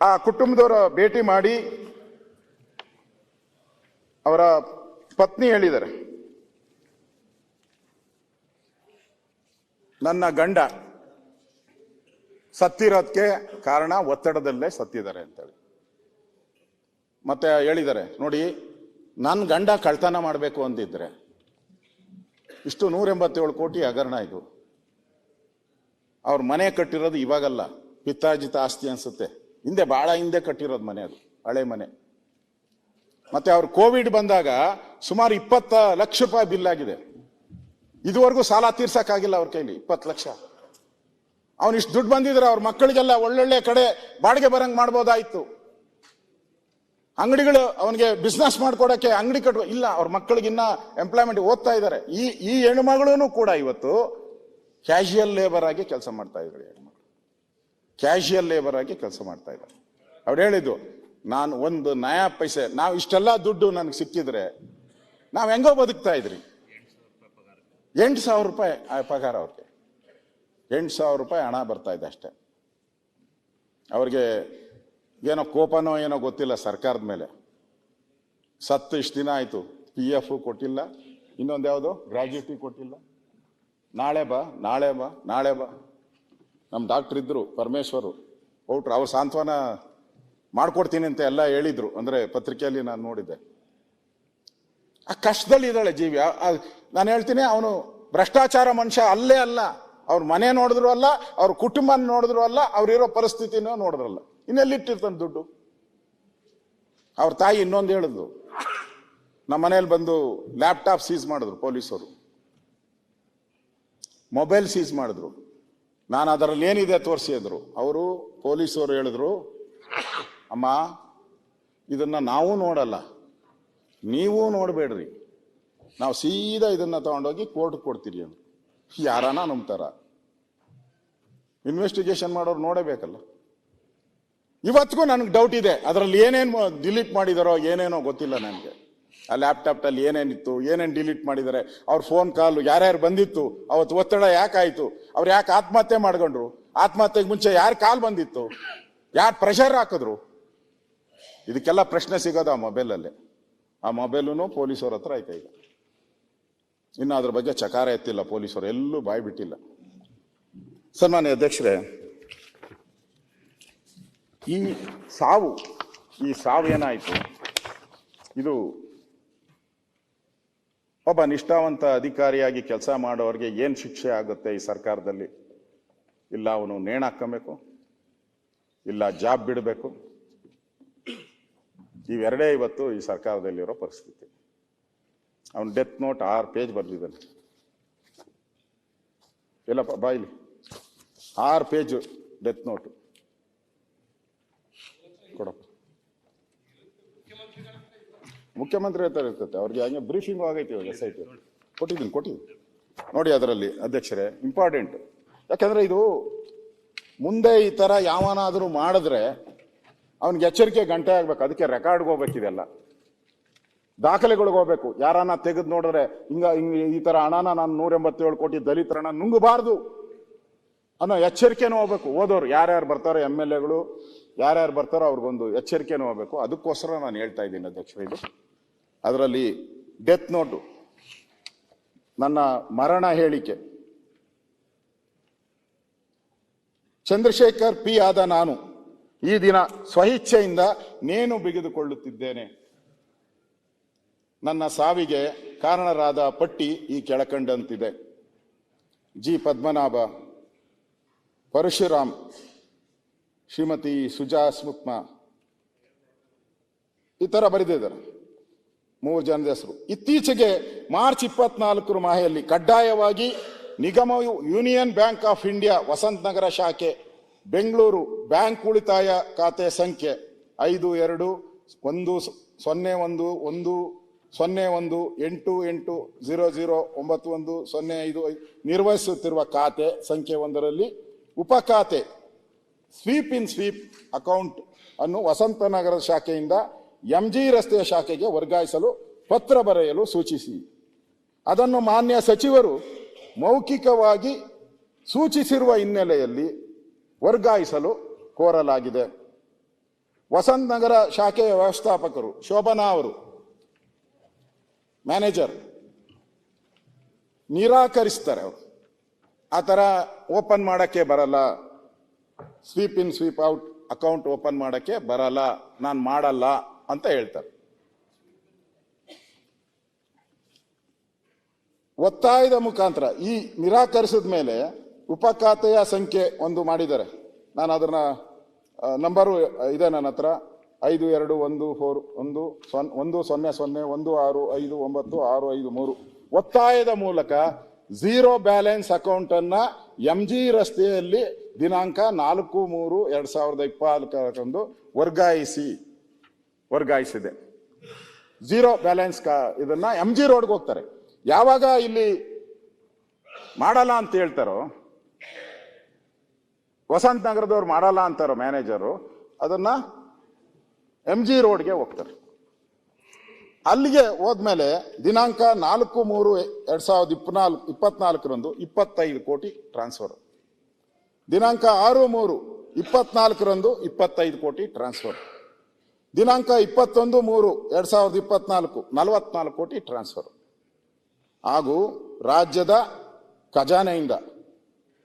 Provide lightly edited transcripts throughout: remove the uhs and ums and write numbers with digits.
ಆ ಕುಟುಂಬದವರ ಭೇಟಿ ಮಾಡಿ ಅವರ ಪತ್ನಿ ಹೇಳಿದ್ದಾರೆ, ನನ್ನ ಗಂಡ ಸತ್ತಿರೋದಕ್ಕೆ ಕಾರಣ ಒತ್ತಡದಲ್ಲೇ ಸತ್ತಿದ್ದಾರೆ ಅಂತೇಳಿ. ಮತ್ತೆ ಹೇಳಿದ್ದಾರೆ, ನೋಡಿ ನನ್ನ ಗಂಡ ಕಳ್ತನ ಮಾಡಬೇಕು ಅಂತಿದ್ರೆ ಇಷ್ಟು 187 ಕೋಟಿ ಹಗರಣ ಇದು. ಅವ್ರ ಮನೆ ಕಟ್ಟಿರೋದು ಇವಾಗಲ್ಲ, ಪಿತ್ತಾರ್ಜಿತ ಆಸ್ತಿ ಅನ್ಸುತ್ತೆ, ಹಿಂದೆ ಬಹಳ ಹಿಂದೆ ಕಟ್ಟಿರೋದು ಮನೆ, ಅದು ಹಳೆ ಮನೆ. ಮತ್ತೆ ಅವ್ರು ಕೋವಿಡ್ ಬಂದಾಗ ಸುಮಾರು 20 ಲಕ್ಷ ರೂಪಾಯಿ ಬಿಲ್ ಆಗಿದೆ. ಇದುವರೆಗೂ ಸಾಲ ತೀರ್ಸಕ್ಕಾಗಿಲ್ಲ ಅವ್ರ ಕೈಲಿ 20 ಲಕ್ಷ. ಅವ್ನು ಇಷ್ಟು ದುಡ್ಡು ಬಂದಿದ್ರೆ ಅವ್ರ ಮಕ್ಕಳಿಗೆಲ್ಲ ಒಳ್ಳೊಳ್ಳೆ ಕಡೆ ಬಾಡಿಗೆ ಬರಂಗ್ ಮಾಡ್ಬೋದಾಯ್ತು. ಅಂಗಡಿಗಳು ಅವನಿಗೆ ಬಿಸ್ನೆಸ್ ಮಾಡ್ಕೊಡಕ್ಕೆ ಅಂಗಡಿ ಕಟ್ಟೋ ಇಲ್ಲ, ಅವ್ರ ಮಕ್ಕಳಿಗಿನ್ನ ಎಂಪ್ಲಾಯ್ಮೆಂಟ್ ಓದ್ತಾ ಇದ್ದಾರೆ. ಈ ಹೆಣ್ಮಗಳೂ ಕೂಡ ಇವತ್ತು ಕ್ಯಾಶುಯಲ್ ಲೇಬರ್ ಆಗಿ ಕೆಲಸ ಮಾಡ್ತಾ ಇದ್ದಾರೆ. ಹೆಣ್ಮಕ್ಳು ಕ್ಯಾಶುಯಲ್ ಲೇಬರ್ ಆಗಿ ಕೆಲಸ ಮಾಡ್ತಾ ಇದ್ದಾರೆ. ಅವ್ರು ಹೇಳಿದ್ದು, ನಾನು ಒಂದು ನಯಾ ಪೈಸೆ, ನಾವು ಇಷ್ಟೆಲ್ಲ ದುಡ್ಡು ನನಗೆ ಸಿಕ್ಕಿದ್ರೆ ನಾವು ಹೆಂಗೋ ಬದುಕ್ತಾ ಇದ್ರಿ. 8,000 ರೂಪಾಯಿ ಪಗಾರ ಅವ್ರಿಗೆ, 8,000 ರೂಪಾಯಿ ಹಣ ಬರ್ತಾ ಇದೆ ಅಷ್ಟೇ. ಅವ್ರಿಗೆ ಏನೋ ಕೋಪನೋ ಏನೋ ಗೊತ್ತಿಲ್ಲ ಸರ್ಕಾರದ ಮೇಲೆ. ಸತ್ತು ಇಷ್ಟು ದಿನ ಆಯ್ತು, PF ಕೊಟ್ಟಿಲ್ಲ, ಇನ್ನೊಂದು ಯಾವುದು ಗ್ರಾಜ್ಯುಟಿ ಕೊಟ್ಟಿಲ್ಲ. ನಾಳೆ ಬಾ ನಾಳೆ ಬಾ ನಾಳೆ ಬಾ. ನಮ್ಮ ಡಾಕ್ಟರ್ ಇದ್ರು ಪರಮೇಶ್ವರು ಔಟ್ರು, ಅವ್ರು ಸಾಂತ್ವನ ಮಾಡ್ಕೊಡ್ತೀನಿ ಅಂತ ಎಲ್ಲ ಹೇಳಿದ್ರು. ಅಂದ್ರೆ ಪತ್ರಿಕೆಯಲ್ಲಿ ನಾನು ನೋಡಿದ್ದೆ. ಆ ಕಷ್ಟದಲ್ಲಿ ಇದ್ದಾಳೆ ಜೀವಿ. ನಾನು ಹೇಳ್ತೀನಿ, ಅವನು ಭ್ರಷ್ಟಾಚಾರ ಮನುಷ್ಯ ಅಲ್ಲೇ ಅಲ್ಲ. ಅವ್ರ ಮನೆ ನೋಡಿದ್ರು ಅಲ್ಲ, ಅವ್ರ ಕುಟುಂಬ ನೋಡಿದ್ರು ಅಲ್ಲ, ಅವ್ರಿರೋ ಪರಿಸ್ಥಿತಿನೂ ನೋಡಿದ್ರಲ್ಲ. ಇನ್ನೆಲ್ಲಿಟ್ಟಿರ್ತಾನೆ ದುಡ್ಡು? ಅವ್ರ ತಾಯಿ ಇನ್ನೊಂದು ಹೇಳಿದ್ರು, ನಮ್ಮ ಮನೇಲಿ ಬಂದು ಲ್ಯಾಪ್ಟಾಪ್ ಸೀಸ್ ಮಾಡಿದ್ರು ಪೊಲೀಸರು, ಮೊಬೈಲ್ ಸೀಸ್ ಮಾಡಿದ್ರು. ನಾನು ಅದರಲ್ಲಿ ಏನಿದೆ ತೋರಿಸಿ ಅಂದ್ರು. ಅವರು ಪೊಲೀಸರು ಹೇಳಿದ್ರು, ಅಮ್ಮ ಇದನ್ನ ನಾವು ನೋಡಲ್ಲ, ನೀವು ನೋಡಬೇಡ್ರಿ, ನಾವು ಸೀದಾ ಇದನ್ನ ತಗೊಂಡೋಗಿ ಕೋರ್ಟ್ ಕೊಡ್ತೀರಿ ಅಂತ. ಯಾರನ ನಂಬ್ತಾರ? ಇನ್ವೆಸ್ಟಿಗೇಷನ್ ಮಾಡೋರು ನೋಡಬೇಕಲ್ಲ. ಇವತ್ತಿಗೂ ನನಗೆ ಡೌಟ್ ಇದೆ, ಅದರಲ್ಲಿ ಏನೇನು ಡಿಲೀಟ್ ಮಾಡಿದಾರೋ ಏನೇನೋ ಗೊತ್ತಿಲ್ಲ ನನಗೆ. ಆ ಲ್ಯಾಪ್ಟಾಪ್ನಲ್ಲಿ ಏನೇನಿತ್ತು, ಏನೇನು ಡಿಲೀಟ್ ಮಾಡಿದ್ದಾರೆ, ಅವ್ರ ಫೋನ್ ಕಾಲು ಯಾರ್ಯಾರು ಬಂದಿತ್ತು, ಅವತ್ತು ಒತ್ತಡ ಯಾಕಾಯ್ತು, ಅವ್ರು ಯಾಕೆ ಆತ್ಮಹತ್ಯೆ ಮಾಡ್ಕೊಂಡ್ರು, ಆತ್ಮಹತ್ಯೆಗೆ ಮುಂಚೆ ಯಾರು ಕಾಲ್ ಬಂದಿತ್ತು, ಯಾರು ಪ್ರೆಷರ್ ಹಾಕಿದ್ರು, ಇದಕ್ಕೆಲ್ಲ ಪ್ರಶ್ನೆ ಸಿಗೋದು ಆ ಮೊಬೈಲಲ್ಲೇ. ಆ ಮೊಬೈಲು ಪೊಲೀಸವ್ರ ಹತ್ರ ಐತೆ ಈಗ. ಇನ್ನು ಅದ್ರ ಬಗ್ಗೆ ಚಕಾರ ಎತ್ತಿಲ್ಲ ಪೊಲೀಸರು, ಎಲ್ಲೂ ಬಾಯಿ ಬಿಟ್ಟಿಲ್ಲ. ಸನ್ಮಾನ್ಯ ಅಧ್ಯಕ್ಷರೇ, ಈ ಸಾವು ಏನಾಯ್ತು, ಇದು ಒಬ್ಬ ನಿಷ್ಠಾವಂತ ಅಧಿಕಾರಿಯಾಗಿ ಕೆಲಸ ಮಾಡೋರಿಗೆ ಏನ್ ಶಿಕ್ಷೆ ಆಗುತ್ತೆ ಈ ಸರ್ಕಾರದಲ್ಲಿ? ಇಲ್ಲ ಅವನು ನೇಣು ಹಾಕಬೇಕು, ಇಲ್ಲ ಜಾಬ್ ಬಿಡಬೇಕು. ಇವೆರಡೇ ಇವತ್ತು ಈ ಸರ್ಕಾರದಲ್ಲಿರೋ ಪರಿಸ್ಥಿತಿ. ಅವನು ಡೆತ್ ನೋಟ್ 6 ಪೇಜ್ ಬರೆದಿದ್ದಾನೆ. ಎಲ್ಲಪ್ಪ ಬಾಯಿಲಿ, 6 ಪೇಜ್ ಡೆತ್ ನೋಟು ಕೊಡಪ್ಪ. ಮುಖ್ಯಮಂತ್ರಿ ಹತ್ರ ಇರ್ತದೆ, ಅವ್ರಿಗೆ ಹಂಗೆ ಬ್ರೀಫಿಂಗ್ ಆಗೈತಿ ಇವಾಗ. SIT ಕೊಟ್ಟಿದ್ದೀನಿ ನೋಡಿ. ಅದರಲ್ಲಿ ಅಧ್ಯಕ್ಷರೇ ಇಂಪಾರ್ಟೆಂಟ್, ಯಾಕಂದ್ರೆ ಇದು ಮುಂದೆ ಈ ತರ ಯಾವನಾದ್ರೂ ಮಾಡಿದ್ರೆ ಅವನಿಗೆ ಎಚ್ಚರಿಕೆ ಗಂಟೆ ಆಗ್ಬೇಕು. ಅದಕ್ಕೆ ರೆಕಾರ್ಡ್ಗೆ ಹೋಗ್ಬೇಕಿದೆಲ್ಲ, ದಾಖಲೆಗಳಿಗೆ ಹೋಗ್ಬೇಕು. ಯಾರನ್ನ ತೆಗೆದು ನೋಡಿದ್ರೆ ಹಿಂಗ ಈ ತರ ಹಣನ ನಾನು 187 ಕೋಟಿ ದಲಿತರ ಹಣ ನುಂಗಬಾರ್ದು ಅನ್ನೋ ಎಚ್ಚರಿಕೆನೂ ಹೋಗ್ಬೇಕು. ಓದೋರು ಯಾರ್ಯಾರು ಬರ್ತಾರೋ, MLAಗಳು ಯಾರ್ಯಾರು ಬರ್ತಾರೋ ಅವ್ರಿಗೊಂದು ಎಚ್ಚರಿಕೆನೂ ಹೋಗ್ಬೇಕು. ಅದಕ್ಕೋಸ್ಕರ ನಾನು ಹೇಳ್ತಾ ಇದ್ದೀನಿ ಅಧ್ಯಕ್ಷರೇ. ಇದು ಅದರಲ್ಲಿ ಡೆತ್ ನೋಟು, ನನ್ನ ಮರಣ ಹೇಳಿಕೆ, ಚಂದ್ರಶೇಖರ್ P ಆದ ನಾನು ಈ ದಿನ ಸ್ವಇಚ್ಛೆಯಿಂದ ನೇಣು ಬಿಗಿದುಕೊಳ್ಳುತ್ತಿದ್ದೇನೆ. ನನ್ನ ಸಾವಿಗೆ ಕಾರಣರಾದ ಪಟ್ಟಿ ಈ ಕೆಳಕಂಡಂತಿದೆ: G. ಪದ್ಮನಾಭ, ಪರಶುರಾಮ್, ಶ್ರೀಮತಿ ಸುಜಾ ಸ್ಮುಕ್ಮ, ಈ ತರ ಬರೆದಿದ್ದಾರೆ 3 ಜನದ ಹೆಸರು. ಇತ್ತೀಚೆಗೆ ಮಾರ್ಚ್ 24 ಮಾಹೆಯಲ್ಲಿ ಕಡ್ಡಾಯವಾಗಿ ನಿಗಮ ಯೂನಿಯನ್ ಬ್ಯಾಂಕ್ ಆಫ್ ಇಂಡಿಯಾ ವಸಂತ ನಗರ ಶಾಖೆ ಬೆಂಗಳೂರು ಬ್ಯಾಂಕ್ ಉಳಿತಾಯ ಖಾತೆ ಸಂಖ್ಯೆ 51010188009105 ನಿರ್ವಹಿಸುತ್ತಿರುವ ಖಾತೆ ಸಂಖ್ಯೆ 1ರಲ್ಲಿ ಉಪಖಾತೆ ಸ್ವೀಪ್ ಇನ್ ಸ್ವೀಪ್ ಅಕೌಂಟ್ ಅನ್ನು ವಸಂತನಗರ ಶಾಖೆಯಿಂದ MG ರಸ್ತೆಯ ಶಾಖೆಗೆ ವರ್ಗಾಯಿಸಲು ಪತ್ರ ಬರೆಯಲು ಸೂಚಿಸಿ, ಅದನ್ನು ಮಾನ್ಯ ಸಚಿವರು ಮೌಖಿಕವಾಗಿ ಸೂಚಿಸಿರುವ ಹಿನ್ನೆಲೆಯಲ್ಲಿ ವರ್ಗಾಯಿಸಲು ಕೋರಲಾಗಿದೆ. ವಸಂತ ನಗರ ಶಾಖೆಯ ವ್ಯವಸ್ಥಾಪಕರು ಶೋಭನಾ ಅವರು ಮ್ಯಾನೇಜರ್ ನಿರಾಕರಿಸ್ತಾರೆ. ಅವರು ಆ ಥರ ಓಪನ್ ಮಾಡೋಕ್ಕೆ ಬರಲ್ಲ, ಸ್ವೀಪ್ ಇನ್ ಸ್ವೀಪ್ ಔಟ್ ಅಕೌಂಟ್ ಓಪನ್ ಮಾಡೋಕ್ಕೆ ಬರಲ್ಲ, ನಾನು ಮಾಡಲ್ಲ ಅಂತ ಹೇಳ್ತಾರೆ. ಒತ್ತಾಯದ ಮುಖಾಂತರ ಈ ನಿರಾಕರಿಸಿದ ಮೇಲೆ ಉಪ ಖಾತೆಯ ಸಂಖ್ಯೆ ಒಂದು ಮಾಡಿದ್ದಾರೆ. ನಾನು ಅದನ್ನ ನಂಬರು ಇದೆ ನನ್ನ ಹತ್ರ, 52141100165963. ಒತ್ತಾಯದ ಮೂಲಕ ಝೀರೋ ಬ್ಯಾಲೆನ್ಸ್ ಅಕೌಂಟ್ ಅನ್ನ MG ರಸ್ತೆಯಲ್ಲಿ ದಿನಾಂಕ 4/3/2024 ವರ್ಗಾಯಿಸಿದೆ. ಝೀರೋ ಬ್ಯಾಲೆನ್ಸ್ ಇದನ್ನ MG ರೋಡ್ಗೆ ಹೋಗ್ತಾರೆ. ಯಾವಾಗ ಇಲ್ಲಿ ಮಾಡಲ್ಲ ಅಂತ ಹೇಳ್ತಾರೋ, ವಸಂತ ನಗರದವ್ರು ಮಾಡಲ್ಲ ಅಂತಾರೋ ಮ್ಯಾನೇಜರು, ಅದನ್ನ MG ರೋಡ್ಗೆ ಹೋಗ್ತಾರೆ. ಅಲ್ಲಿಗೆ ಹೋದ್ಮೇಲೆ ದಿನಾಂಕ 4/3/2024 25 ಕೋಟಿ ಟ್ರಾನ್ಸ್ಫರ್. ದಿನಾಂಕ 6/3/24 25 ಕೋಟಿ ಟ್ರಾನ್ಸ್ಫರ್. ದಿನಾಂಕ 21/3/2024 44 ಕೋಟಿ ಟ್ರಾನ್ಸ್ಫರ್. ಹಾಗೂ ರಾಜ್ಯದ ಖಜಾನೆಯಿಂದ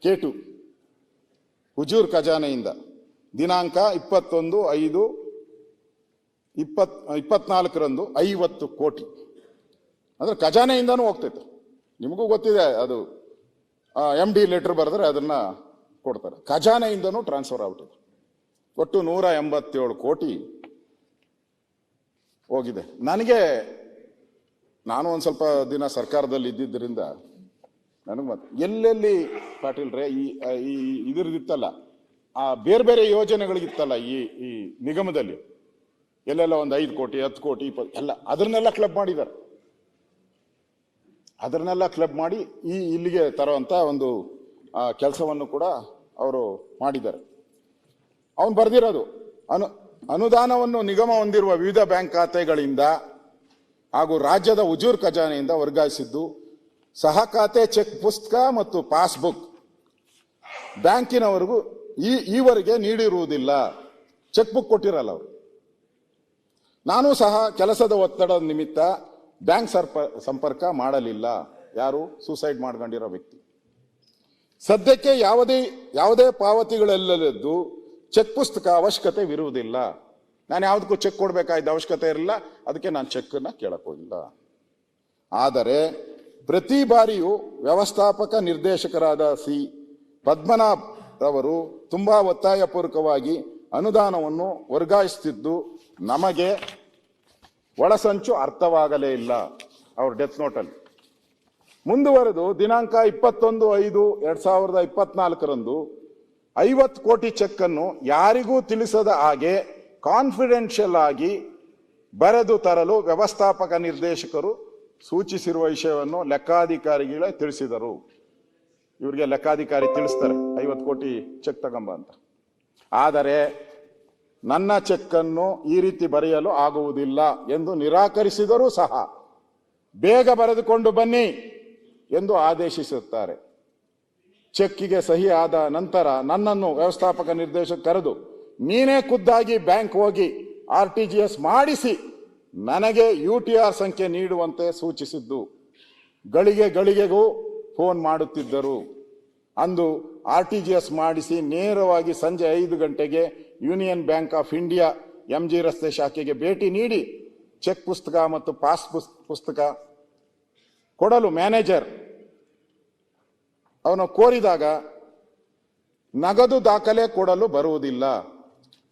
K2 ಹುಜೂರ್ ಖಜಾನೆಯಿಂದ ದಿನಾಂಕ 21/5/24 50 ಕೋಟಿ. ಅಂದ್ರೆ ಖಜಾನೆಯಿಂದನೂ ಹೋಗ್ತೈತೆ. ನಿಮಗೂ ಗೊತ್ತಿದೆ, ಅದು MD ಲೆಟರ್ ಬರೆದ್ರೆ ಅದನ್ನ ಕೊಡ್ತಾರೆ. ಖಜಾನೆಯಿಂದನೂ ಟ್ರಾನ್ಸ್ಫರ್ ಆಗ್ಬಿಟ್ಟಿದೆ. ಒಟ್ಟು 187 ಕೋಟಿ ಹೋಗಿದೆ. ನಾನು ಒಂದು ಸ್ವಲ್ಪ ದಿನ ಸರ್ಕಾರದಲ್ಲಿ ಇದ್ದಿದ್ದರಿಂದ ನನಗೆ ಎಲ್ಲೆಲ್ಲಿ ಪಾಟೀಲ್ರೆ ಈ ಇದ್ರದಿತ್ತಲ್ಲ, ಆ ಬೇರೆ ಬೇರೆ ಯೋಜನೆಗಳಿಗಿತ್ತಲ್ಲ ಈ ನಿಗಮದಲ್ಲಿ, ಎಲ್ಲೆಲ್ಲ ಒಂದು 5 ಕೋಟಿ 10 ಕೋಟಿ 20 ಎಲ್ಲ ಅದನ್ನೆಲ್ಲ ಕ್ಲಬ್ ಮಾಡಿದ್ದಾರೆ. ಅದನ್ನೆಲ್ಲ ಕ್ಲಬ್ ಮಾಡಿ ಇಲ್ಲಿಗೆ ತರುವಂತ ಒಂದು ಕೆಲಸವನ್ನು ಕೂಡ ಅವರು ಮಾಡಿದ್ದಾರೆ. ಅವನು ಬರೆದಿರೋದು ಅನುದಾನವನ್ನು ನಿಗಮ ಹೊಂದಿರುವ ವಿವಿಧ ಬ್ಯಾಂಕ್ ಖಾತೆಗಳಿಂದ ಹಾಗೂ ರಾಜ್ಯದ ಹುಜೂರ್ ಖಜಾನೆಯಿಂದ ವರ್ಗಾಯಿಸಿದ್ದು ಸಹ ಖಾತೆ ಚೆಕ್ ಪುಸ್ತಕ ಮತ್ತು ಪಾಸ್ಬುಕ್ ಬ್ಯಾಂಕಿನವರೆಗೂ ಈವರೆಗೆ ನೀಡಿರುವುದಿಲ್ಲ. ಚೆಕ್ ಬುಕ್ ಕೊಟ್ಟಿರಲ್ಲ ಅವರು. ನಾನು ಸಹ ಕೆಲಸದ ಒತ್ತಡದ ನಿಮಿತ್ತ ಬ್ಯಾಂಕ್ ಸಂಪರ್ಕ ಮಾಡಲಿಲ್ಲ. ಯಾರು? ಸೂಸೈಡ್ ಮಾಡ್ಕೊಂಡಿರೋ ವ್ಯಕ್ತಿ. ಸದ್ಯಕ್ಕೆ ಯಾವುದೇ ಪಾವತಿಗಳಲ್ಲದ್ದು ಚೆಕ್ ಪುಸ್ತಕ ಅವಶ್ಯಕತೆವಿರುವುದಿಲ್ಲ. ನಾನು ಯಾವುದಕ್ಕೂ ಚೆಕ್ ಕೊಡಬೇಕಾದ ಅವಶ್ಯಕತೆ ಇರಲಿಲ್ಲ, ಅದಕ್ಕೆ ನಾನು ಚೆಕ್ಕನ್ನು ಕೇಳಕ್ ಹೋಗಿಲ್ಲ. ಆದರೆ ಪ್ರತಿ ಬಾರಿಯೂ ವ್ಯವಸ್ಥಾಪಕ ನಿರ್ದೇಶಕರಾದ ಸಿ ಪದ್ಮನಾಭ್ ರವರು ತುಂಬಾ ಒತ್ತಾಯಪೂರ್ವಕವಾಗಿ ಅನುದಾನವನ್ನು ವರ್ಗಾಯಿಸುತ್ತಿದ್ದು ನಮಗೆ ಒಳಸಂಚು ಅರ್ಥವಾಗಲೇ ಇಲ್ಲ. ಅವ್ರ ಡೆತ್ ನೋಟಲ್ಲಿ ಮುಂದುವರೆದು ದಿನಾಂಕ 21/5/2024 50 ಕೋಟಿ ಚೆಕ್ ಅನ್ನು ಯಾರಿಗೂ ತಿಳಿಸದ ಹಾಗೆ ಕಾನ್ಫಿಡೆನ್ಷಿಯಲ್ ಆಗಿ ಬರೆದು ತರಲು ವ್ಯವಸ್ಥಾಪಕ ನಿರ್ದೇಶಕರು ಸೂಚಿಸಿರುವ ವಿಷಯವನ್ನು ಲೆಕ್ಕಾಧಿಕಾರಿಗಳೇ ತಿಳಿಸಿದರು. ಇವರಿಗೆ ಲೆಕ್ಕಾಧಿಕಾರಿ ತಿಳಿಸ್ತಾರೆ 50 ಕೋಟಿ ಚೆಕ್ ತಗೊಂಬ ಅಂತ. ಆದರೆ ನನ್ನ ಚೆಕ್ ಅನ್ನು ಈ ರೀತಿ ಬರೆಯಲು ಆಗುವುದಿಲ್ಲ ಎಂದು ನಿರಾಕರಿಸಿದರೂ ಸಹ ಬೇಗ ಬರೆದುಕೊಂಡು ಬನ್ನಿ ಎಂದು ಆದೇಶಿಸುತ್ತಾರೆ. ಚೆಕ್ಕಿಗೆ ಸಹಿ ಆದ ನಂತರ ನನ್ನನ್ನು ವ್ಯವಸ್ಥಾಪಕ ನಿರ್ದೇಶಕ ಕರೆದು ನೀನೇ ಖುದ್ದಾಗಿ ಬ್ಯಾಂಕ್ ಹೋಗಿ RTGS ಮಾಡಿಸಿ ನನಗೆ UTR ಸಂಖ್ಯೆ ನೀಡುವಂತೆ ಸೂಚಿಸಿದ್ದು. ಗಳಿಗೆಗೂ ಫೋನ್ ಮಾಡುತ್ತಿದ್ದರು. ಅಂದು RTGS ಮಾಡಿಸಿ ನೇರವಾಗಿ ಸಂಜೆ 5 ಗಂಟೆಗೆ union bank of India MG ರಸ್ತೆ ಶಾಖೆಗೆ ಭೇಟಿ ನೀಡಿ ಚೆಕ್ ಪುಸ್ತಕ ಮತ್ತು ಪಾಸ್ ಪುಸ್ತಕ ಕೊಡಲು ಮ್ಯಾನೇಜರ್ ಅವನು ಕೋರಿದಾಗ ನಗದು ದಾಖಲೆ ಕೊಡಲು ಬರುವುದಿಲ್ಲ,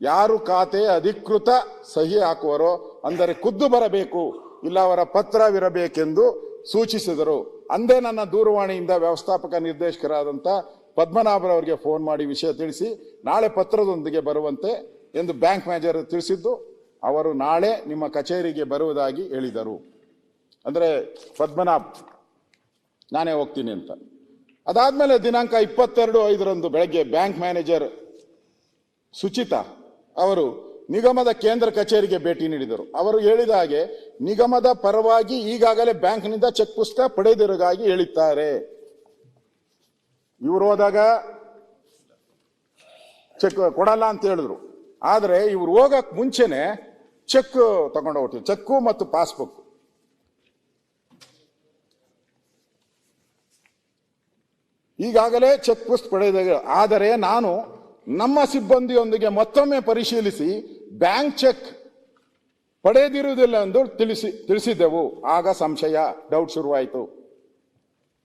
ಯಾರು ಖಾತೆ ಅಧಿಕೃತ ಸಹಿ ಹಾಕುವರೋ ಅಂದರೆ ಖುದ್ದು ಬರಬೇಕು, ಇಲ್ಲ ಅವರ ಪತ್ರವಿರಬೇಕೆಂದು ಸೂಚಿಸಿದರು. ಅಂದೇ ನನ್ನ ದೂರವಾಣಿಯಿಂದ ವ್ಯವಸ್ಥಾಪಕ ನಿರ್ದೇಶಕರಾದಂಥ ಪದ್ಮನಾಭರವರಿಗೆ ಫೋನ್ ಮಾಡಿ ವಿಷಯ ತಿಳಿಸಿ ನಾಳೆ ಪತ್ರದೊಂದಿಗೆ ಬರುವಂತೆ ಎಂದು ಬ್ಯಾಂಕ್ ಮ್ಯಾನೇಜರ್ ತಿಳಿಸಿದ್ದು. ಅವರು ನಾಳೆ ನಿಮ್ಮ ಕಚೇರಿಗೆ ಬರುವುದಾಗಿ ಹೇಳಿದರು. ಅಂದರೆ ಪದ್ಮನಾಭ್ ನಾನೇ ಹೋಗ್ತೀನಿ ಅಂತ. ಅದಾದ್ಮೇಲೆ ದಿನಾಂಕ 22/5 ಬೆಳಗ್ಗೆ ಬ್ಯಾಂಕ್ ಮ್ಯಾನೇಜರ್ ಸುಚಿತಾ ಅವರು ನಿಗಮದ ಕೇಂದ್ರ ಕಚೇರಿಗೆ ಭೇಟಿ ನೀಡಿದರು. ಅವರು ಹೇಳಿದ ಹಾಗೆ ನಿಗಮದ ಪರವಾಗಿ ಈಗಾಗಲೇ ಬ್ಯಾಂಕ್ನಿಂದ ಚೆಕ್ ಪುಸ್ತಕ ಪಡೆದಿರುವುದಾಗಿ ಹೇಳಿದ್ದಾರೆ. ಇವರು ಹೋದಾಗ ಚೆಕ್ ಕೊಡಲ್ಲ ಅಂತ ಹೇಳಿದ್ರು. ಆದರೆ ಇವ್ರು ಹೋಗಕ್ ಮುಂಚೆನೆ ಚೆಕ್ ತಗೊಂಡು ಹೋಗ್ತೀವಿ, ಚೆಕ್ಕು ಮತ್ತು ಪಾಸ್ಬುಕ್. ಈಗಾಗಲೇ ಚೆಕ್ ಪುಸ್ಟ್ ಪಡೆದ, ಆದರೆ ನಾನು ನಮ್ಮ ಸಿಬ್ಬಂದಿಯೊಂದಿಗೆ ಮತ್ತೊಮ್ಮೆ ಪರಿಶೀಲಿಸಿ ಬ್ಯಾಂಕ್ ಚೆಕ್ ಪಡೆದಿರುವುದಿಲ್ಲ ಎಂದು ತಿಳಿಸಿದ್ದೆವು. ಆಗ ಸಂಶಯ, ಡೌಟ್ ಶುರುವಾಯಿತು.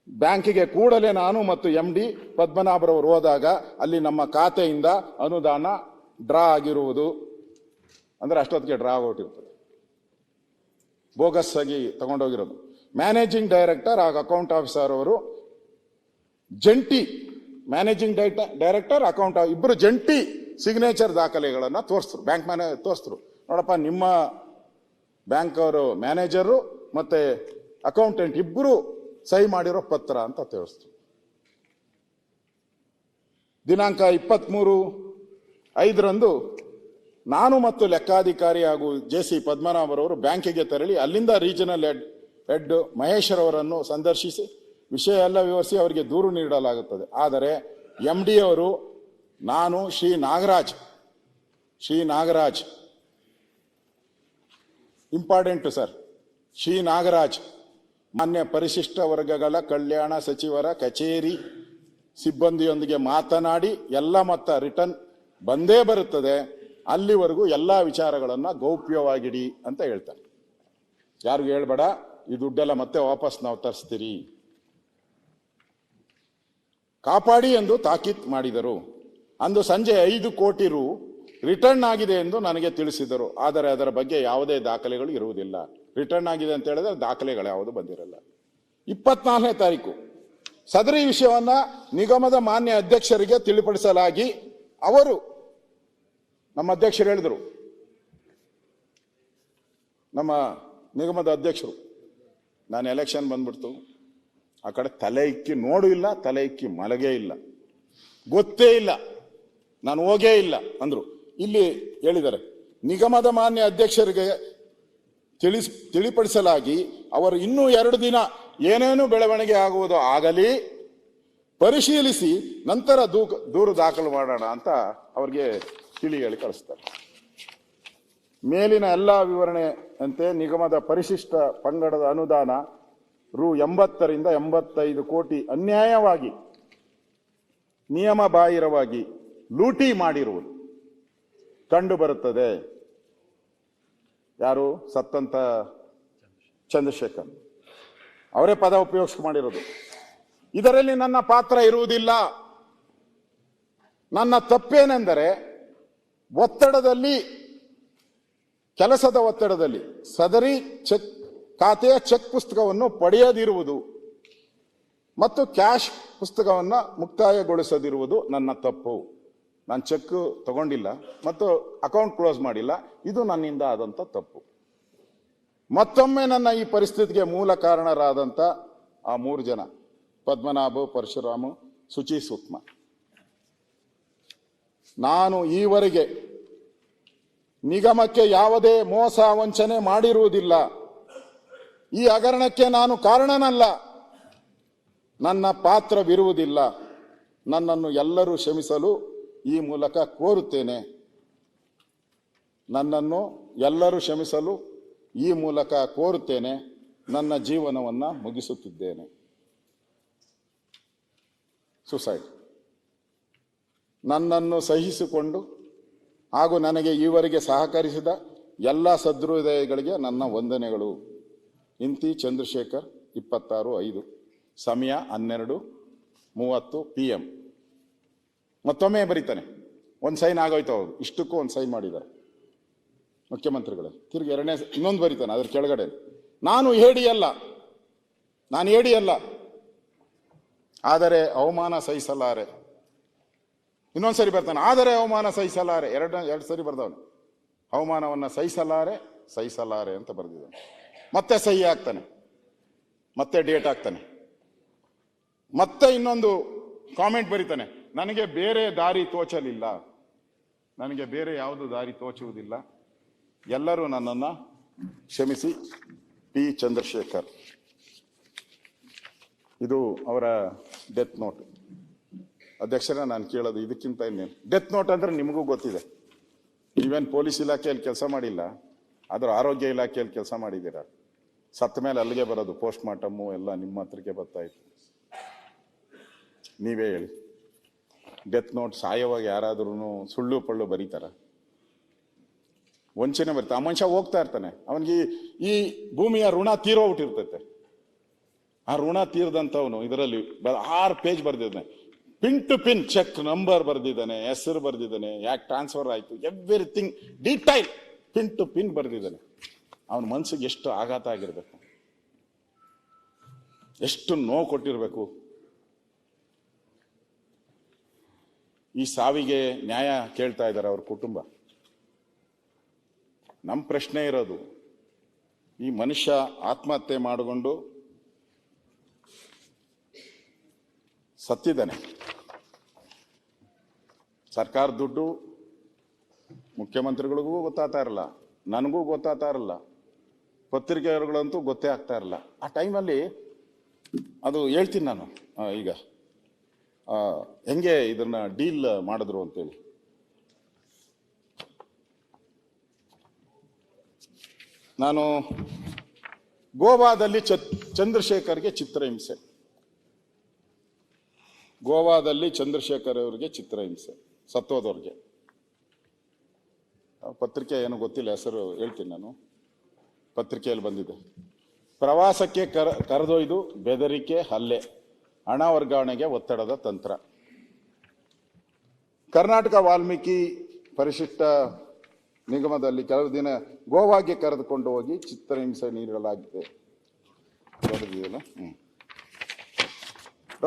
ಬ್ಯಾಂಕಿಗೆ ಕೂಡಲೇ ನಾನು ಮತ್ತು MD ಪದ್ಮನಾಭರವರು ಹೋದಾಗ ಅಲ್ಲಿ ನಮ್ಮ ಖಾತೆಯಿಂದ ಅನುದಾನ ಡ್ರಾ ಆಗಿರುವುದು, ಅಂದ್ರೆ ಅಷ್ಟೊತ್ತಿಗೆ ಡ್ರಾ ಆಗಿರ್ತದೆ, ಬೋಗಸ್ ಆಗಿ ತಗೊಂಡೋಗಿರೋದು. ಮ್ಯಾನೇಜಿಂಗ್ ಡೈರೆಕ್ಟರ್ ಹಾಗೂ ಅಕೌಂಟ್ ಆಫೀಸರ್ ಅವರು ಜಂಟಿ, ಮ್ಯಾನೇಜಿಂಗ್ ಡೈರೆಕ್ಟರ್ ಅಕೌಂಟ್ ಇಬ್ಬರು ಜಂಟಿ ಸಿಗ್ನೇಚರ್ ದಾಖಲೆಗಳನ್ನು ತೋರಿಸ್ತರು, ಬ್ಯಾಂಕ್ ತೋರಿಸ್ತರು. ನೋಡಪ್ಪ, ನಿಮ್ಮ ಬ್ಯಾಂಕ್ ಅವರು ಮ್ಯಾನೇಜರು ಮತ್ತೆ ಅಕೌಂಟೆಂಟ್ ಇಬ್ಬರು ಸಹಿ ಮಾಡಿರೋ ಪತ್ರ ಅಂತ ತೋರಿಸ್ತು. ದಿನಾಂಕ 23/5 ನಾನು ಮತ್ತು ಲೆಕ್ಕಾಧಿಕಾರಿ ಹಾಗೂ JC ಪದ್ಮನಾಭರವರು ಬ್ಯಾಂಕಿಗೆ ತೆರಳಿ ಅಲ್ಲಿಂದ ರೀಜನಲ್ ಹೆಡ್ ಮಹೇಶ್ ಅವರನ್ನು ಸಂದರ್ಶಿಸಿ ವಿಷಯ ಎಲ್ಲ ವಿವರಿಸಿ ಅವರಿಗೆ ದೂರು ನೀಡಲಾಗುತ್ತದೆ. ಆದರೆ MD ಅವರು ನಾನು ಶ್ರೀ ನಾಗರಾಜ್ ಇಂಪಾರ್ಟೆಂಟ್ ಸರ್, ಶ್ರೀ ನಾಗರಾಜ್ ಮಾನ್ಯ ಪರಿಶಿಷ್ಟ ವರ್ಗಗಳ ಕಲ್ಯಾಣ ಸಚಿವರ ಕಚೇರಿ ಸಿಬ್ಬಂದಿಯೊಂದಿಗೆ ಮಾತನಾಡಿ ಎಲ್ಲ ಮೊತ್ತ ರಿಟರ್ನ್ ಬಂದೇ ಬರುತ್ತದೆ, ಅಲ್ಲಿವರೆಗೂ ಎಲ್ಲ ವಿಚಾರಗಳನ್ನ ಗೌಪ್ಯವಾಗಿಡಿ ಅಂತ ಹೇಳ್ತಾರೆ. ಯಾರಿಗೂ ಹೇಳ್ಬೇಡ, ಈ ದುಡ್ಡೆಲ್ಲ ಮತ್ತೆ ವಾಪಸ್ ನಾವು ತರಿಸ್ತೀರಿ, ಕಾಪಾಡಿ ಎಂದು ತಾಕೀತ್ ಮಾಡಿದರು. ಅಂದು ಸಂಜೆ 5 ಕೋಟಿ ರು ರಿಟರ್ನ್ ಆಗಿದೆ ಎಂದು ನನಗೆ ತಿಳಿಸಿದರು. ಆದರೆ ಅದರ ಬಗ್ಗೆ ಯಾವುದೇ ದಾಖಲೆಗಳು ಇರುವುದಿಲ್ಲ. ರಿಟರ್ನ್ ಆಗಿದೆ ಅಂತ ಹೇಳಿದ್ರೆ ದಾಖಲೆಗಳು ಯಾವುದು ಬಂದಿರಲ್ಲ. 24ನೇ ತಾರೀಕು ಸದರಿ ವಿಷಯವನ್ನ ನಿಗಮದ ಮಾನ್ಯ ಅಧ್ಯಕ್ಷರಿಗೆ ತಿಳಿಪಡಿಸಲಾಗಿ ಅವರು, ನಮ್ಮ ಅಧ್ಯಕ್ಷರು ಹೇಳಿದರು, ನಮ್ಮ ನಿಗಮದ ಅಧ್ಯಕ್ಷರು, ನಾನು ಎಲೆಕ್ಷನ್ ಬಂದ್ಬಿಡ್ತು, ಆ ಕಡೆ ತಲೆ ಇಕ್ಕಿ ನೋಡು ಇಲ್ಲ, ತಲೆ ಇಕ್ಕಿ ಮಲಗೇ ಇಲ್ಲ, ಗೊತ್ತೇ ಇಲ್ಲ, ನಾನು ಹೋಗೇ ಇಲ್ಲ ಅಂದ್ರು. ಇಲ್ಲಿ ಹೇಳಿದ್ದಾರೆ, ನಿಗಮದ ಮಾನ್ಯ ಅಧ್ಯಕ್ಷರಿಗೆ ತಿಳಿಪಡಿಸಲಾಗಿ ಅವರು ಇನ್ನೂ 2 ದಿನ ಏನೇನು ಬೆಳವಣಿಗೆ ಆಗುವುದೋ ಆಗಲಿ ಪರಿಶೀಲಿಸಿ ನಂತರ ದೂರು ದಾಖಲು ಮಾಡೋಣ ಅಂತ ಅವ್ರಿಗೆ ಹೇಳಿ ಕಳಿಸ್ತಾರೆ. ಮೇಲಿನ ಎಲ್ಲ ವಿವರಣೆಯಂತೆ ನಿಗಮದ ಪರಿಶಿಷ್ಟ ಪಂಗಡದ ಅನುದಾನ ರು 80ರಿಂದ 85 ಕೋಟಿ ಅನ್ಯಾಯವಾಗಿ ನಿಯಮ ಬಾಹಿರವಾಗಿ ಲೂಟಿ ಮಾಡಿರುವುದು ಕಂಡು ಬರುತ್ತದೆ. ಯಾರು ಸತ್ತಂತ ಚಂದ್ರಶೇಖರ್ ಅವರೇ ಪದ ಉಪಯೋಗಿಸಿ ಮಾಡಿರೋದು. ಇದರಲ್ಲಿ ನನ್ನ ಪಾತ್ರ ಇರುವುದಿಲ್ಲ. ನನ್ನ ತಪ್ಪೇನೆಂದರೆ ಕೆಲಸದ ಒತ್ತಡದಲ್ಲಿ ಸದರಿ ಖಾತೆಯ ಚೆಕ್ ಪುಸ್ತಕವನ್ನು ಪಡೆಯದಿರುವುದು ಮತ್ತು ಕ್ಯಾಶ್ ಪುಸ್ತಕವನ್ನು ಮುಕ್ತಾಯಗೊಳಿಸದಿರುವುದು ನನ್ನ ತಪ್ಪು. ನಾನು ಚೆಕ್ ತಗೊಂಡಿಲ್ಲ ಮತ್ತು ಅಕೌಂಟ್ ಕ್ಲೋಸ್ ಮಾಡಿಲ್ಲ, ಇದು ನನ್ನಿಂದ ಆದಂತ ತಪ್ಪು. ಮತ್ತೊಮ್ಮೆ ನನ್ನ ಈ ಪರಿಸ್ಥಿತಿಗೆ ಮೂಲ ಕಾರಣರಾದಂಥ ಆ 3 ಜನ, ಪದ್ಮನಾಭ, ಪರಶುರಾಮ, ಶುಚಿ, ಸೂಕ್ಷ್ಮ, ನಾನು ಈವರೆಗೆ ನಿಗಮಕ್ಕೆ ಯಾವುದೇ ಮೋಸ ವಂಚನೆ ಮಾಡಿರುವುದಿಲ್ಲ. ಈ ಹಗರಣಕ್ಕೆ ನಾನು ಕಾರಣನಲ್ಲ, ನನ್ನ ಪಾತ್ರವಿರುವುದಿಲ್ಲ. ನನ್ನನ್ನು ಎಲ್ಲರೂ ಕ್ಷಮಿಸಲು ಈ ಮೂಲಕ ಕೋರುತ್ತೇನೆ. ನನ್ನ ಜೀವನವನ್ನು ಮುಗಿಸುತ್ತಿದ್ದೇನೆ. ಸುಸೈಡ್. ನನ್ನನ್ನು ಸಹಿಸಿಕೊಂಡು ಹಾಗೂ ನನಗೆ ಈವರೆಗೆ ಸಹಕರಿಸಿದ ಎಲ್ಲ ಸಹೃದಯಗಳಿಗೆ ನನ್ನ ವಂದನೆಗಳು. ಇಂತಿ ಚಂದ್ರಶೇಖರ್, 26/5, ಸಮಯ 12:30 PM. ಮತ್ತೊಮ್ಮೆ ಬರೀತಾನೆ, ಒಂದು ಸೈನ್ ಆಗೋಯ್ತು, ಹೌದು, ಇಷ್ಟಕ್ಕೂ ಒಂದು ಸೈನ್ ಮಾಡಿದ್ದಾರೆ ಮುಖ್ಯಮಂತ್ರಿಗಳೇ. ತಿರುಗಿ ಇನ್ನೊಂದು ಬರೀತಾನೆ ಅದ್ರ ಕೆಳಗಡೆ, ನಾನು ಹೇಡಿಯಲ್ಲ, ಆದರೆ ಅವಮಾನ ಸಹಿಸಲಾರೆ. ಇನ್ನೊಂದ್ಸರಿ ಬರ್ತಾನೆ, ಆದರೆ ಅವಮಾನ ಸಹಿಸಲಾರೆ. ಎರಡು ಸರಿ ಬರ್ದವನು, ಅವಮಾನವನ್ನ ಸಹಿಸಲಾರೆ ಅಂತ ಬರೆದಿದ್ದಾನೆ. ಮತ್ತೆ ಸಹಿ ಆಗ್ತಾನೆ, ಮತ್ತೆ ಡೇಟ್ ಆಗ್ತಾನೆ, ಮತ್ತೆ ಇನ್ನೊಂದು ಕಾಮೆಂಟ್ ಬರೀತಾನೆ, ನನಗೆ ಬೇರೆ ದಾರಿ ತೋಚಲಿಲ್ಲ, ನನಗೆ ಬೇರೆ ಯಾವುದು ದಾರಿ ತೋಚುವುದಿಲ್ಲ, ಎಲ್ಲರೂ ನನ್ನನ್ನು ಕ್ಷಮಿಸಿ. P. ಚಂದ್ರಶೇಖರ್. ಇದು ಅವರ ಡೆತ್ ನೋಟ್. ಅಧ್ಯಕ್ಷರ, ನಾನು ಕೇಳೋದು ಇದಕ್ಕಿಂತ ಇನ್ನೇನು, ಡೆತ್ ನೋಟ್ ಅಂದ್ರೆ ನಿಮಗೂ ಗೊತ್ತಿದೆ, ನೀವೇನು ಪೊಲೀಸ್ ಇಲಾಖೆಯಲ್ಲಿ ಕೆಲಸ ಮಾಡಿಲ್ಲ, ಆದರೂ ಆರೋಗ್ಯ ಇಲಾಖೆಯಲ್ಲಿ ಕೆಲಸ ಮಾಡಿದ್ದೀರಾ. ಸತ್ತ ಮೇಲೆ ಅಲ್ಲಿಗೆ ಬರೋದು, ಪೋಸ್ಟ್ ಮಾರ್ಟಮ್ಮು ಎಲ್ಲ ನಿಮ್ಮ ಹತ್ರಕ್ಕೆ ಬರ್ತಾ ಇತ್ತು. ನೀವೇ ಹೇಳಿ, ಡೆತ್ ನೋಟ್ ಸಾಯವಾಗ ಯಾರಾದ್ರೂ ಸುಳ್ಳು ಪಳ್ಳು ಬರೀತಾರ? ವಂಚನೆ ಬರೀತಾ ಆ ಮನುಷ್ಯ ಹೋಗ್ತಾ ಇರ್ತಾನೆ, ಅವನಿಗೆ ಈ ಭೂಮಿಯ ಋಣ ತೀರೋಗ್ಬಿಟ್ಟಿರ್ತೈತೆ. ಆ ಋಣ ತೀರ್ದಂಥವನು ಇದರಲ್ಲಿ 6 ಪೇಜ್ ಬರ್ದಿದ್ದಾನೆ, pin to pin check number ಬರ್ದಿದ್ದಾನೆ, ಹೆಸರು ಬರ್ದಿದ್ದಾನೆ, ಯಾಕೆ ಟ್ರಾನ್ಸ್ಫರ್ ಆಯ್ತು, everything detail pin to pin ಬರ್ದಿದ್ದಾನೆ. ಅವನ ಮನ್ಸಿಗೆ ಎಷ್ಟು ಆಘಾತ ಆಗಿರ್ಬೇಕು, ಎಷ್ಟು ನೋವು ಕೊಟ್ಟಿರ್ಬೇಕು. ಈ ಸಾವಿಗೆ ನ್ಯಾಯ ಕೇಳ್ತಾ ಇದ್ದಾರೆ ಅವ್ರ ಕುಟುಂಬ. ನಮ್ಮ ಪ್ರಶ್ನೆ ಇರೋದು, ಈ ಮನುಷ್ಯ ಆತ್ಮಹತ್ಯೆ ಮಾಡಿಕೊಂಡು ಸತ್ತಿದ್ದಾನೆ. ಸರ್ಕಾರ ದುಡ್ಡು ಮುಖ್ಯಮಂತ್ರಿಗಳಿಗೂ ಗೊತ್ತಾಗ್ತಾ ಇರಲ್ಲ, ನನಗೂ ಗೊತ್ತಾಗ್ತಾ ಇರಲ್ಲ, ಪತ್ರಿಕೆಗಳಂತೂ ಗೊತ್ತೇ ಆಗ್ತಾ ಇರಲ್ಲ. ಆ ಟೈಮಲ್ಲಿ ಅದು ಹೇಳ್ತೀನಿ ನಾನು ಈಗ ಹೆಂಗೆ ಇದನ್ನ ಡೀಲ್ ಮಾಡಿದ್ರು ಅಂತೇಳಿ. ನಾನು ಗೋವಾದಲ್ಲಿ ಚಂದ್ರಶೇಖರ್ಗೆ ಚಿತ್ರಹಿಂಸೆ, ಗೋವಾದಲ್ಲಿ ಚಂದ್ರಶೇಖರ್ ಅವರಿಗೆ ಚಿತ್ರಹಿಂಸೆ, ಸತ್ತೋದವ್ರಿಗೆ. ಪತ್ರಿಕೆ ಏನು ಗೊತ್ತಿಲ್ಲ, ಹೆಸರು ಹೇಳ್ತೀನಿ ನಾನು, ಪತ್ರಿಕೆಯಲ್ಲಿ ಬಂದಿದೆ. ಪ್ರವಾಸಕ್ಕೆ ಕರೆದೊಯ್ದು ಬೆದರಿಕೆ, ಹಲ್ಲೆ, ಹಣ ವರ್ಗಾವಣೆಗೆ ಒತ್ತಡದ ತಂತ್ರ. ಕರ್ನಾಟಕ ವಾಲ್ಮೀಕಿ ಪರಿಶಿಷ್ಟ ನಿಗಮದಲ್ಲಿ ಕೆಲವು ದಿನ ಗೋವಾಗೆ ಕರೆದುಕೊಂಡು ಹೋಗಿ ಚಿತ್ರಹಿಂಸೆ ನೀಡಲಾಗಿದೆ.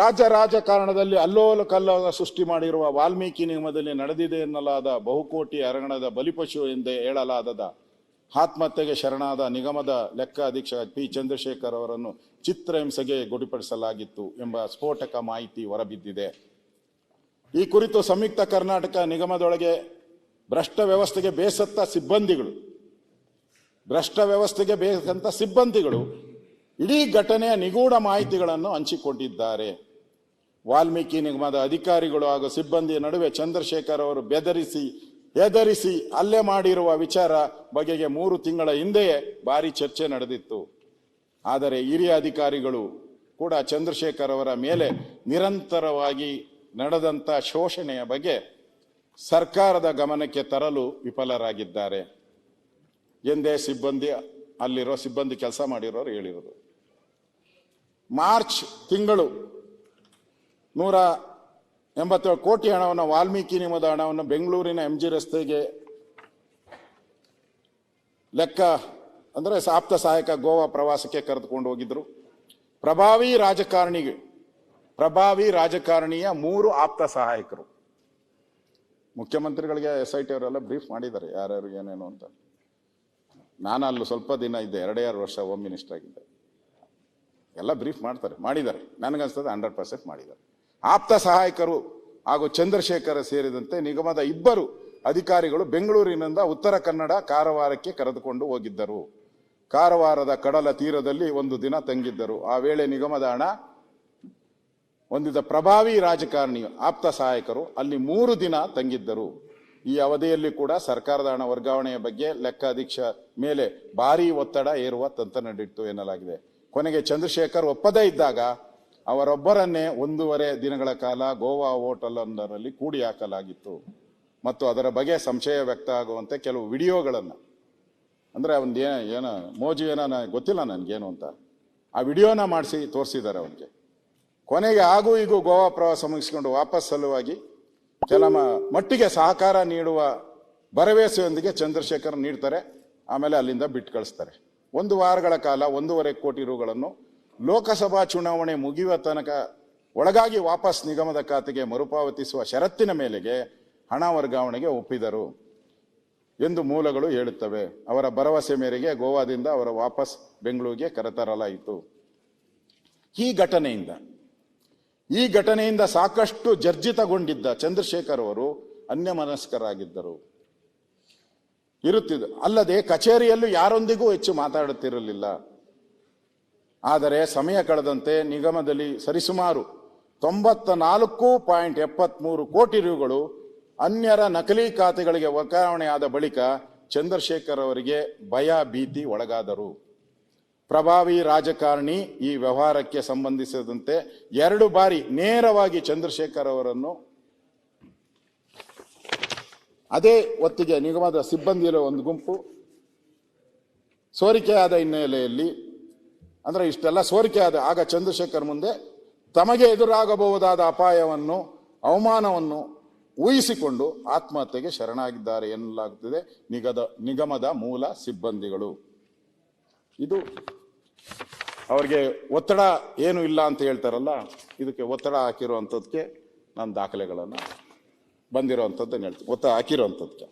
ರಾಜ್ಯ ರಾಜಕಾರಣದಲ್ಲಿ ಅಲ್ಲೋಲ ಕಲ್ಲೋಲ ಸೃಷ್ಟಿ ಮಾಡಿರುವ ವಾಲ್ಮೀಕಿ ನಿಗಮದಲ್ಲಿ ನಡೆದಿದೆ ಎನ್ನಲಾದ ಬಹುಕೋಟಿ ಹಗರಣದ ಬಲಿಪಶು ಎಂದೇ ಹೇಳಲಾದ ಆತ್ಮಹತ್ಯೆಗೆ ಶರಣಾದ ನಿಗಮದ ಲೆಕ್ಕ ಅಧೀಕ್ಷಕ ಪಿ ಚಂದ್ರಶೇಖರ್ ಅವರನ್ನು ಚಿತ್ರಹಿಂಸೆಗೆ ಗುರಿಪಡಿಸಲಾಗಿತ್ತು ಎಂಬ ಸ್ಫೋಟಕ ಮಾಹಿತಿ ಹೊರಬಿದ್ದಿದೆ. ಈ ಕುರಿತು ಸಂಯುಕ್ತ ಕರ್ನಾಟಕ ನಿಗಮದೊಳಗೆ ಭ್ರಷ್ಟ ವ್ಯವಸ್ಥೆಗೆ ಬೇಸಂತ ಸಿಬ್ಬಂದಿಗಳು ಇಡೀ ಘಟನೆಯ ನಿಗೂಢ ಮಾಹಿತಿಗಳನ್ನು ಹಂಚಿಕೊಂಡಿದ್ದಾರೆ. ವಾಲ್ಮೀಕಿ ನಿಗಮದ ಅಧಿಕಾರಿಗಳು ಹಾಗೂ ಸಿಬ್ಬಂದಿಯ ನಡುವೆ ಚಂದ್ರಶೇಖರ್ ಅವರು ಹೆದರಿಸಿ ಹಲ್ಲೆ ಮಾಡಿರುವ ವಿಚಾರ ಬಗೆಗೆ 3 ತಿಂಗಳ ಹಿಂದೆಯೇ ಭಾರಿ ಚರ್ಚೆ ನಡೆದಿತ್ತು. ಆದರೆ ಹಿರಿಯ ಅಧಿಕಾರಿಗಳು ಕೂಡ ಚಂದ್ರಶೇಖರ್ ಅವರ ಮೇಲೆ ನಿರಂತರವಾಗಿ ನಡೆದಂತ ಶೋಷಣೆಯ ಬಗ್ಗೆ ಸರ್ಕಾರದ ಗಮನಕ್ಕೆ ತರಲು ವಿಫಲರಾಗಿದ್ದಾರೆ ಎಂದೇ ಅಲ್ಲಿರೋ ಸಿಬ್ಬಂದಿ ಕೆಲಸ ಮಾಡಿರೋರು ಹೇಳಿರೋದು. ಮಾರ್ಚ್ ತಿಂಗಳು 187 ಕೋಟಿ ಹಣವನ್ನು, ವಾಲ್ಮೀಕಿ ನಿಗಮದ ಹಣವನ್ನು ಬೆಂಗಳೂರಿನ MG ರಸ್ತೆಗೆ ಲೆಕ್ಕ ಅಂದ್ರೆ ಆಪ್ತ ಸಹಾಯಕ ಗೋವಾ ಪ್ರವಾಸಕ್ಕೆ ಕರೆದುಕೊಂಡು ಹೋಗಿದ್ರು. ಪ್ರಭಾವಿ ರಾಜಕಾರಣಿಯ 3 ಆಪ್ತ ಸಹಾಯಕರು ಮುಖ್ಯಮಂತ್ರಿಗಳಿಗೆ SIT ಅವರೆಲ್ಲ ಬ್ರೀಫ್ ಮಾಡಿದ್ದಾರೆ ಯಾರ್ಯಾರು ಏನೇನು ಅಂತ. ನಾನು ಅಲ್ಲಿ ಸ್ವಲ್ಪ ದಿನ ಇದ್ದೆ, 2 ವರ್ಷ ಹೋಮ್ ಮಿನಿಸ್ಟರ್ ಆಗಿದ್ದೆ. ಎಲ್ಲ ಬ್ರೀಫ್ ಮಾಡಿದ್ದಾರೆ. ನನಗನ್ಸ್ತದೆ 100% ಮಾಡಿದ್ದಾರೆ. ಆಪ್ತ ಸಹಾಯಕರು ಹಾಗೂ ಚಂದ್ರಶೇಖರ್ ಸೇರಿದಂತೆ ನಿಗಮದ 2 ಅಧಿಕಾರಿಗಳು ಬೆಂಗಳೂರಿನಿಂದ ಉತ್ತರ ಕನ್ನಡ ಕಾರವಾರಕ್ಕೆ ಕರೆದುಕೊಂಡು ಹೋಗಿದ್ದರು. ಕಾರವಾರದ ಕಡಲ ತೀರದಲ್ಲಿ 1 ದಿನ ತಂಗಿದ್ದರು. ಆ ವೇಳೆ ನಿಗಮದ ಹಣ ಹೊಂದಿದ ಪ್ರಭಾವಿ ರಾಜಕಾರಣಿ ಆಪ್ತ ಸಹಾಯಕರು ಅಲ್ಲಿ 3 ದಿನ ತಂಗಿದ್ದರು. ಈ ಅವಧಿಯಲ್ಲಿ ಕೂಡ ಸರ್ಕಾರದ ಹಣ ವರ್ಗಾವಣೆಯ ಬಗ್ಗೆ ಲೆಕ್ಕ ಅಧೀಕ್ಷ ಮೇಲೆ ಭಾರೀ ಒತ್ತಡ ಹೇರುವ ತಂತ್ರ ನಡೆಯಿತು ಎನ್ನಲಾಗಿದೆ. ಕೊನೆಗೆ ಚಂದ್ರಶೇಖರ್ ಒಪ್ಪದೇ ಇದ್ದಾಗ ಅವರೊಬ್ಬರನ್ನೇ 1.5 ದಿನಗಳ ಕಾಲ ಗೋವಾ ಹೋಟೆಲ್ ಒಂದರಲ್ಲಿ ಕೂಡಿ ಹಾಕಲಾಗಿತ್ತು ಮತ್ತು ಅದರ ಬಗ್ಗೆ ಸಂಶಯ ವ್ಯಕ್ತ ಆಗುವಂತೆ ಕೆಲವು ವಿಡಿಯೋಗಳನ್ನು, ಅಂದ್ರೆ ಅವನ್ ಏನೋ ಮೋಜು ಏನೋ ಗೊತ್ತಿಲ್ಲ ನನಗೇನು ಅಂತ, ಆ ವಿಡಿಯೋನ ಮಾಡಿಸಿ ತೋರಿಸಿದ್ದಾರೆ ಅವನಿಗೆ. ಕೊನೆಗೆ ಹಾಗೂ ಈಗ ಗೋವಾ ಪ್ರವಾಸ ಮುಗಿಸಿಕೊಂಡು ವಾಪಸ್ ಸಲುವಾಗಿ ಕೆಲ ಮಟ್ಟಿಗೆ ಸಹಕಾರ ನೀಡುವ ಭರವಸೆಯೊಂದಿಗೆ ಚಂದ್ರಶೇಖರ್ ನೀಡ್ತಾರೆ. ಆಮೇಲೆ ಅಲ್ಲಿಂದ ಬಿಟ್ಟು ಕಳಿಸ್ತಾರೆ. 1 ವಾರಗಳ ಕಾಲ 1.5 ಕೋಟಿ ರುಗಳನ್ನು ಲೋಕಸಭಾ ಚುನಾವಣೆ ಮುಗಿಯುವ ತನಕ ಒಳಗಾಗಿ ವಾಪಸ್ ನಿಗಮದ ಖಾತೆಗೆ ಮರುಪಾವತಿಸುವ ಷರತ್ತಿನ ಮೇಲೆಗೆ ಹಣ ವರ್ಗಾವಣೆಗೆ ಒಪ್ಪಿದರು ಎಂದು ಮೂಲಗಳು ಹೇಳುತ್ತವೆ. ಅವರ ಭರವಸೆ ಮೇರೆಗೆ ಗೋವಾದಿಂದ ಅವರ ವಾಪಸ್ ಬೆಂಗಳೂರಿಗೆ ಕರೆತರಲಾಯಿತು. ಈ ಘಟನೆಯಿಂದ ಸಾಕಷ್ಟು ಜರ್ಜಿತಗೊಂಡಿದ್ದ ಚಂದ್ರಶೇಖರ್ ಅವರು ಅನ್ಯಮನಸ್ಕರಾಗಿದ್ದರು. ಅಲ್ಲದೆ ಕಚೇರಿಯಲ್ಲೂ ಯಾರೊಂದಿಗೂ ಹೆಚ್ಚು ಮಾತಾಡುತ್ತಿರಲಿಲ್ಲ. ಆದರೆ ಸಮಯ ಕಳೆದಂತೆ ನಿಗಮದಲ್ಲಿ ಸರಿಸುಮಾರು 94.73 ಕೋಟಿ ರುಗಳು ಅನ್ಯರ ನಕಲಿ ಖಾತೆಗಳಿಗೆ ವರ್ಗಾವಣೆಯಾದ ಬಳಿಕ ಚಂದ್ರಶೇಖರ್ ಅವರಿಗೆ ಭಯ ಭೀತಿ ಒಳಗಾದರು. ಪ್ರಭಾವಿ ರಾಜಕಾರಣಿ ಈ ವ್ಯವಹಾರಕ್ಕೆ ಸಂಬಂಧಿಸಿದಂತೆ 2 ಬಾರಿ ನೇರವಾಗಿ ಚಂದ್ರಶೇಖರ್ ಅವರನ್ನು ಅದೇ ಹೊತ್ತಿಗೆ ನಿಗಮದ ಸಿಬ್ಬಂದಿಯ ಒಂದು ಗುಂಪು ಸೋರಿಕೆಯಾದ ಹಿನ್ನೆಲೆಯಲ್ಲಿ, ಅಂದ್ರೆ ಇಷ್ಟೆಲ್ಲ ಸೋರಿಕೆಯಾದ ಆಗ ಚಂದ್ರಶೇಖರ್ ಮುಂದೆ ತಮಗೆ ಎದುರಾಗಬಹುದಾದ ಅಪಾಯವನ್ನು ಅವಮಾನವನ್ನು ಊಹಿಸಿಕೊಂಡು ಆತ್ಮಹತ್ಯೆಗೆ ಶರಣಾಗಿದ್ದಾರೆ ಎನ್ನಲಾಗುತ್ತಿದೆ ನಿಗಮದ ಮೂಲ ಸಿಬ್ಬಂದಿಗಳು. ಇದು ಅವರಿಗೆ ಒತ್ತಡ ಏನು ಇಲ್ಲ ಅಂತ ಹೇಳ್ತಾರಲ್ಲ, ಇದಕ್ಕೆ ಒತ್ತಡ ಹಾಕಿರುವಂಥದ್ದಕ್ಕೆ ನಾನು ದಾಖಲೆಗಳನ್ನು ಬಂದಿರುವಂಥದ್ದನ್ನು ಹೇಳ್ತೀನಿ, ಒತ್ತಡ ಹಾಕಿರುವಂಥದ್ದಕ್ಕೆ.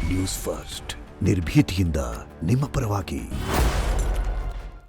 ನ್ಯೂಸ್ ಫಸ್ಟ್ ನಿರ್ಭೀತಿಯಿಂದ ನಿಮ್ಮ ಪರವಾಗಿ.